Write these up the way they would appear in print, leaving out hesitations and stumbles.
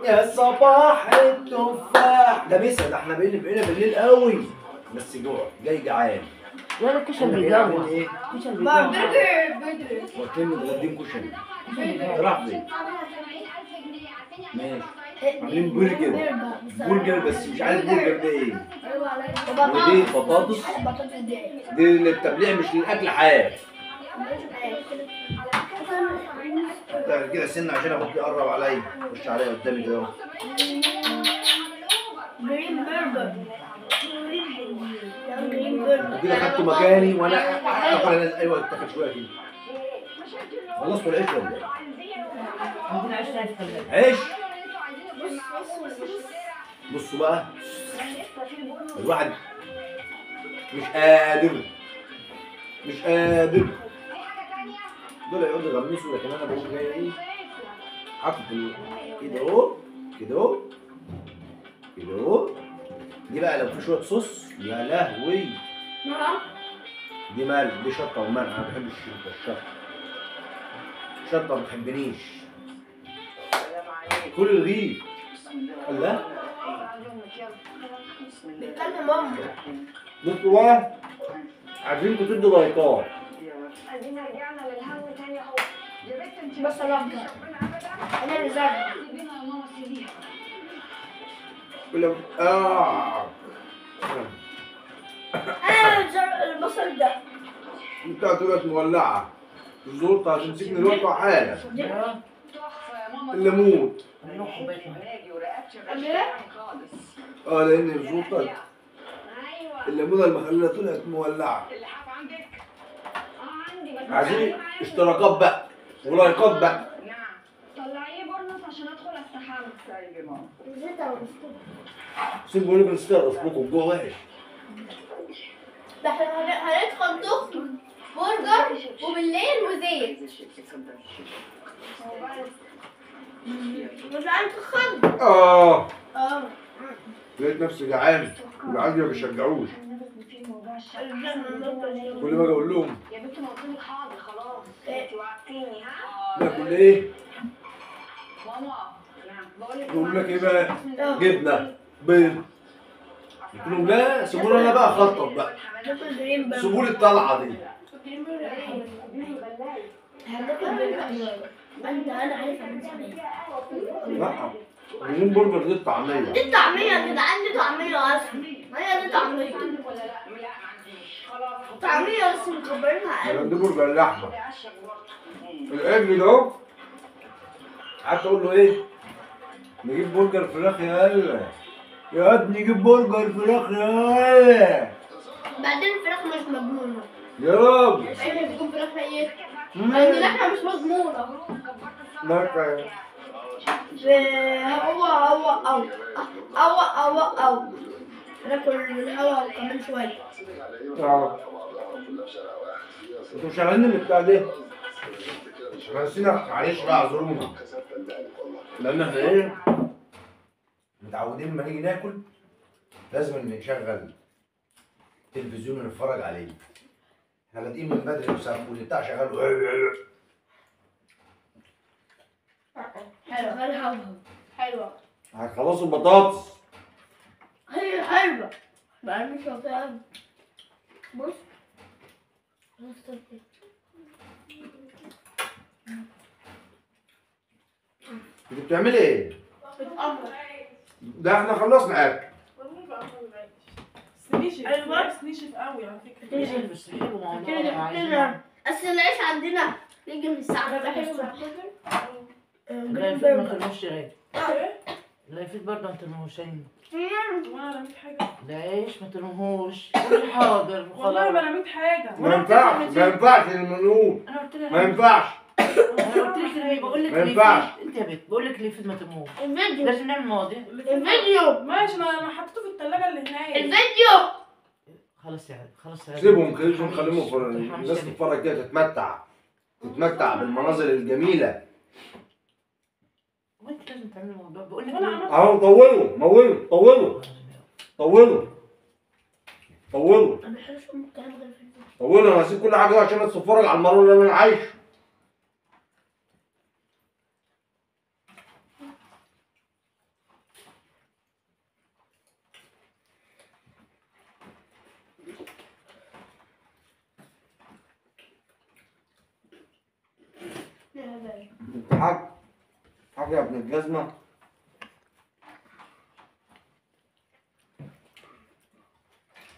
يا صباح التفاح ده مسا، ده احنا بقينا بالليل قوي، بس جوع جاي جعان. لا الكشري احنا بيجوع. بنعمل ايه؟ الكشري بيجوع. برجر. قلت لهم متغدين كشري. راح فين؟ ماشي. عاملين برجر بس مش عارف برجر ده ايه. ودي بطاطس، دي للتبليع مش للاكل حياه. كده سنة عشان ابوك يقرب عليا، خش عليا قدامي كده اهو. جرين برجر. انتوا كده خدتوا مكاني وانا اكل انا. ايوه اتاخد شويه كده. خلصتوا العيش ولا ايه؟ عندنا عيش نايف كمان. عيش. بصوا بقى، الواحد مش قادر دول يقعدوا يغمسوا، لكن انا بقول جاي ايه؟ حاطط كده اهو كده اهو كده اهو. دي بقى لو في شويه صوص يا لهوي. دي مال، دي شطه وملح. انا ما بحبش الشطه. الشطه ما بتحبنيش. كل الرغيف. الله. بتكلم ماما. بصوا بقى، عايزينكم تدوا لايكات. ادينا رجعنا للهم تاني اهو. يا بنت انت بس لحظة. انا اللي زعلت. كلهم انا البصل ده. بتاعت دولت مولعه. الزلطه هتمسكني الوقت حالا. الليمون. نروح بيتنا. لان الزلطه الليمونه المخلله طلعت مولعه. اللحاف عندك؟ عندي بس عايزين اشتراكات بقى ولايكات بقى. نعم. طلعيه برنس عشان ادخل استحمى. طيب يا ماما. سيب بقول لكم نستاهل اصلكم جوه وحش. ده احنا هندخل تخن برجر وبالليل وزيت. مش عارف تخن. اه اه. لقيت نفسي جعان والعيال ما بيشجعوش. كل ما اجي اقول لهم يا بنت ما قلت لك حاضر خلاص. انت وعدتيني ها؟ ناكل ايه؟ ماما. نعم. بقول لك يقول لك ايه بقى؟ جبنه بيض. قلت لهم لا سيبوني انا بقى اخطط بقى. ناكل جرين برجر. سيبوني الطلعه دي. هناكل برجر. انا عارفه من زمان. لا عايزين برجر دي الطعميه. دي الطعمية يا جدعان، دي طعمية اصلا. هي دي طعمية. ولا لا؟ لا ما عنديش. خلاص. طعمية بس مكبرينها ده قوي. برجر اللحمه. العجل ده قعدت اقول له ايه؟ نجيب برجر فراخ يا هلا. يا ابني جيب برجر فراخ يا هلا. بعدين الفراخ مش مضمونة. يا راجل. ايوه بتكون فراخ ميتة. لأن اللحمة مش مضمونة. لا أو ناكل الهوا كمان شوية. انتوا شغالين البتاع ده؟ نسينا معلش بقى اعذرونا. لان احنا ايه؟ متعودين لما نيجي ناكل لازم نشغل تلفزيون ونتفرج عليه. احنا بادئين من بدري واللي بتاع شغال. حلوة غير هوا. حلوة. هتخلصوا البطاطس. هي حلوة. بقى مش فاهم. بص. انت بتعملي ايه؟ بتأمر. ده احنا خلصنا اكل. نشف قوي على فكره. الكشري بس حلو والله. كده أصل العيش عندنا يجي من الساعة 11 الصبح. لا يفيد ما ترموش غير. لا يفيد برضه ما ترموشين. وانا رميت حاجه؟ لا عيش ما ترموهوش. قولي حاضر والله ما وخلاص. رميت حاجه. ما ينفعش نقول. انا قلت لها ما ينفعش. انا قلت لك ليه؟ بقول لك ما اللي ينفعش. يفيد. انت يا بنت بقول لك اللي يفيد ما ترموش. الفيديو. لازم نعمل مواضيع. الفيديو. ماشي انا حطيته في الثلاجه اللي هناك. الفيديو. خلاص يا عيال خلاص يا عيال. سيبهم خليهم الناس تتفرج كده تتمتع بالمناظر الجميله. وانت لازم تعملي موضوع بقول لك وانا ايه؟ عملت اهو طولوا. أنا بحبش الكلام غير في الفيديو. طولوا. انا هسيب كل حاجه عشان اتفرج على المرور اللي انا عايشه. حق يا ابن الجزمة.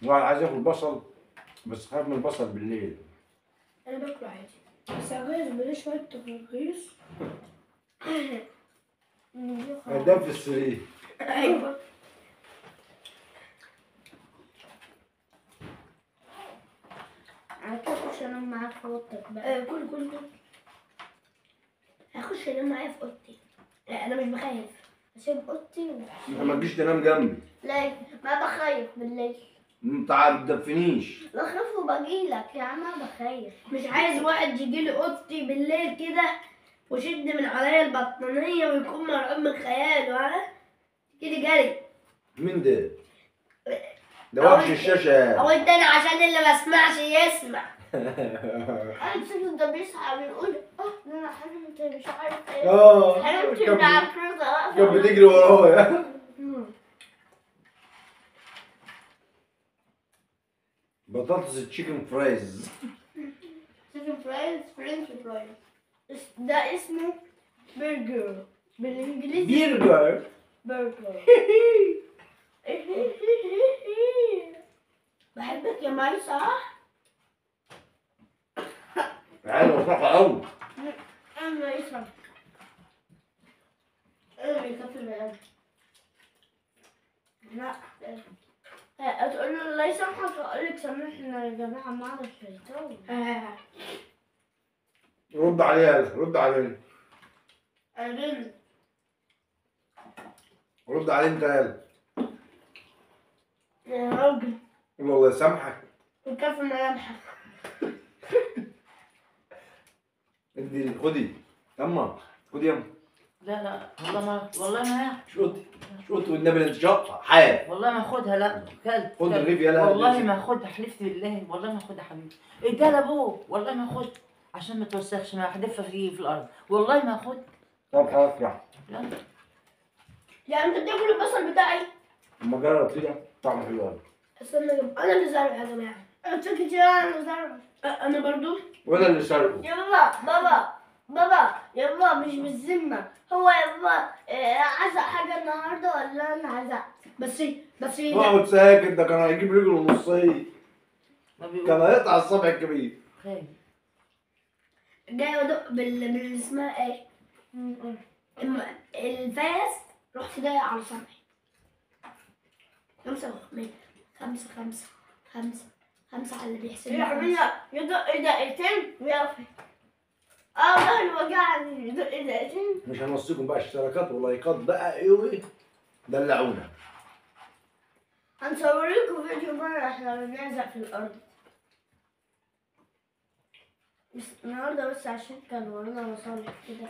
الواحد عايز ياكل بصل بس خايف من البصل بالليل. انا باكله عادي بس عايز بلاقي شويه تغيير. هدام في السرير. ايوه. هتخش انام معاك في اوضتك بقى. كل هخش انام معايا في اوضتي. لا انا مش بخاف، اسيب اوضتي انت ما تجيش تنام جنبي. لا ما بخاف بالليل. انت ما تدفنيش. بخاف وبجيلك يا عم. انا بخاف، مش عايز واحد يجيلي اوضتي بالليل كده وشد من عليا البطانيه ويكون مرعوب من خياله. ها كده جري. مين ده؟ ده وحش الشاشة. او انت انا عشان اللي ما سمعش يسمع. انا بسيبه ده بيصحى بيقول ده انا حلمت مش عارف ايه. حلمت كان بتاع الكرة. كان بتجري ورايا. بطاطس تشيكن فرايز. تشيكن فرايز فرنش فرايز. ده اسمه برجر بالانجليزي. برجر. برجر. بحبك يا ماي صح؟ حلو صح قوي. انا يسمع. انا بيكفي البلد. لا تقول له الله يسامحك اقول لك سامحنا يا جماعه معنا الشيطان. رد عليها رد عليها. أرن. رد عليه انت يالا. يا راجل قول له الله يسامحك. وكفي ملامحك. ادي خدي يما خدي يما. لا والله ما شوطي والنبي انت شاطره حال. والله ما اخدها. لا كلب. خد الرغيف يلا. والله ما اخدها، حلفت بالله والله ما اخدها حبيبي. اديها لابوه والله ما اخدها عشان ما توسخش، ما احدفها في الارض والله ما اخدها. طب خلاص راح. لا يعني انت بتاكل البصل بتاعي؟ اما جرب كده طعمه حلو قوي. استنى انا اللي زارع يا جماعه. انت كتير انا اللي زارع. انا برضو. وانا اللي سرقه. يلا بابا يلا مش بالذمة. هو يلا عزق حاجة النهاردة ولا أنا عزقت؟ بس اقعد ساكت، ده كان هيجيب رجله نصيه. ما بيقول كان هيقطع الصبع الكبير. خايف. جاي أدق بال اسمها إيه؟ الفاس. رحت جاي على صبعي. 5 5 على اللي بيحسب. يدق دقيقتين ويقف. والله اللي وجعني يدق دقيقتين. مش هنوصيكم بقى اشتراكات ولايكات بقى ايه دلعونا. هنصورلكم فيديو مرة احنا بنعزق في الأرض. بس النهاردة بس عشان كان ورانا مصالح كده.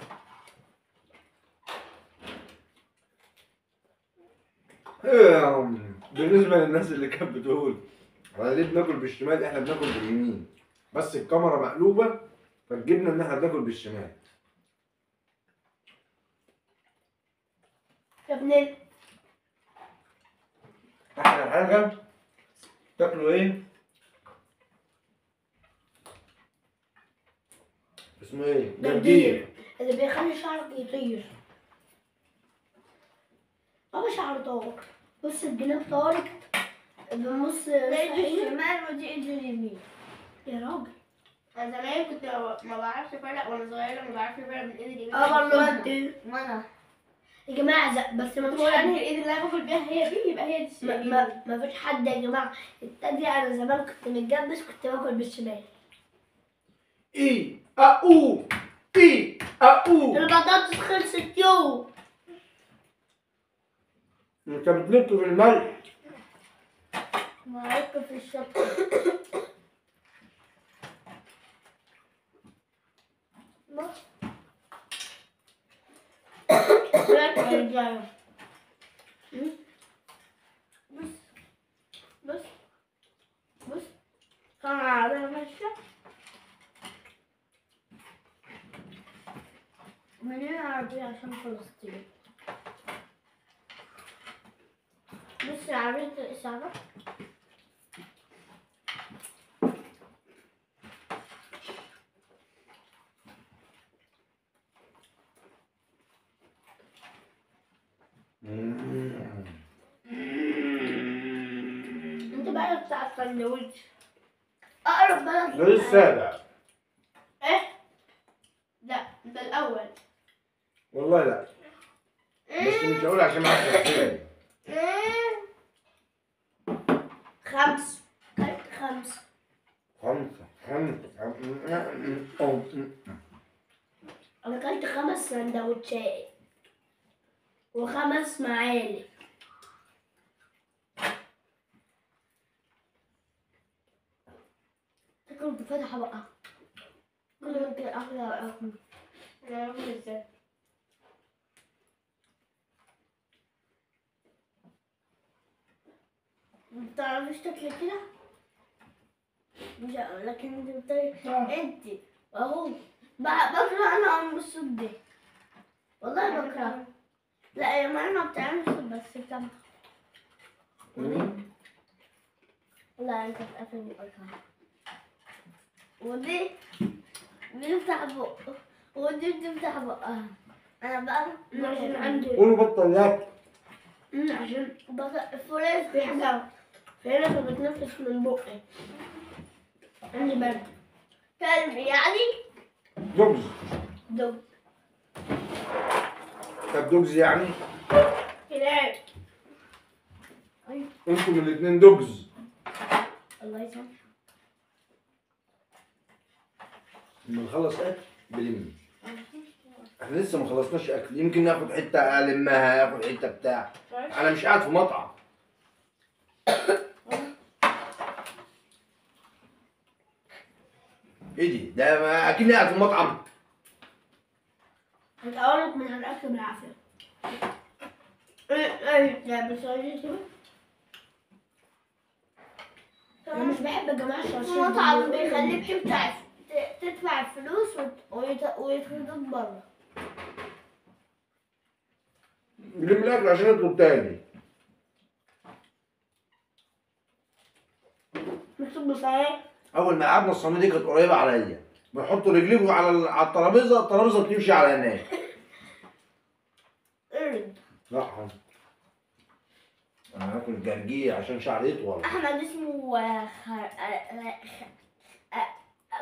بالنسبة للناس اللي كانت بتقول احنا ليه بناكل بالشمال، احنا بناكل باليمين بس الكاميرا مقلوبة فتجيبنا ان احنا بناكل بالشمال. يا ابني احلى حاجة تاكلوا ايه؟ اسمه ايه؟ جرجير اللي بيخلي شعرك يطير. بابا شعره طار. بص الجناب طارق بنص ايدي الشمال ودي ايدي اليمين. يا راجل انا زمان كنت ما بعرفش افرق وانا صغيره، ما بعرفش افرق من ايدي اليمين. والله انت وانا يا جماعه بس ما فيش حد. الايد اللي انا باكل بيها هي دي، يبقى هي دي ما فيش حد يا جماعه التانية. انا زمان كنت متجبس كنت باكل بالشمال. اي اقو اي اقو. البطاطس خلصت يو. انت بتلف في الملح. معاك في الشطه. بص تعالى ماشية مليون عربية عشان فلسطين. بص عربية الإسعاف. انت بقى بتاع السندوتش. اقرب بلد ده السابع. ايه؟ لا ده الاول. والله لا، بس مش هقول عشان ما اعرفش احسبها. خمس. كلت خمس. خمسة. انا كلت 5 سندوتشات و5 معالق. كنت فاتحة بقى. كنت ممكن احلى اكل. انا باكل ازاي؟ مبتعرفيش تاكلي كده؟ مش لكن انت بتاكلي انت اهو. بكره انا ام الصوت دي. والله بكره. لا يا ماما ما بتعملش بس بتعمل. لا انت بتقفل بقها. ودي بتفتح بقها ودي بتفتح بقها. انا بقى عشان عندي قولوا بطل ياكل. عشان الفراخ في حاجة فراخ بتنفس من بقي. عندي برد. كلب يعني؟ دوجز. دب. طب دوجز يعني؟ كلاب. انتم الاثنين دوجز. الله يسامحك. لما نخلص اكل بلم. احنا لسه ما خلصناش اكل، يمكن ناخد حته المها، اخد حته بتاع. انا مش قاعد في مطعم. ايه دي؟ ده اكيد قاعد في مطعم. هتقولك من الأكل بالعافية. ايه لا بس أنا مش بحب الجماعة الشرشيب. مطعم بيخليك تدفع الفلوس ويطردوك بره. نلم الاكل عشان نطلب تاني. مكتوب بصحيح. اول ما قعدنا الصينيه دي كانت قريبه عليا، بيحطوا رجليهم على الترابيزه، الترابيزه بتمشي على هناك. قرد. لا حاضر. انا هاكل جرجير عشان شعري يطول. أحمد اسمه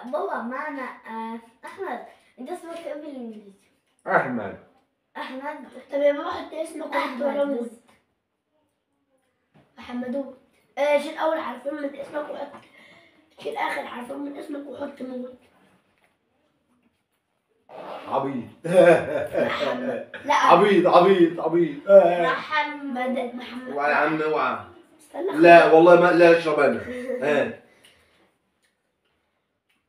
بابا معنى أحمد. أنت اسمك إيه بالإنجليزي؟ احمد. أحمد. طب يا بابا حط اسمك أحمد. محمدون. شيل أول حرفين من اسمك وحط. شيل آخر حرفين من اسمك وحط موت. عبيط. لا عبيط عبيط عبيط. محمد. اوعى يا عم اوعى. استنى. لا والله ما لا اشرب انا.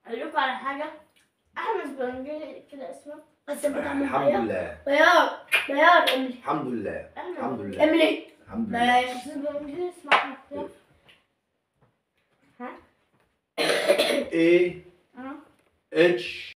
أقول لكم على حاجة. أحمد بالإنجليزي كده اسمه. بس بتعمل الحمد لله. بيار إملي. الحمد لله. الحمد لله. إملي. الحمد لله. ماشي. بس بالإنجليزي اسمه أحمد. ها؟ ايه اتش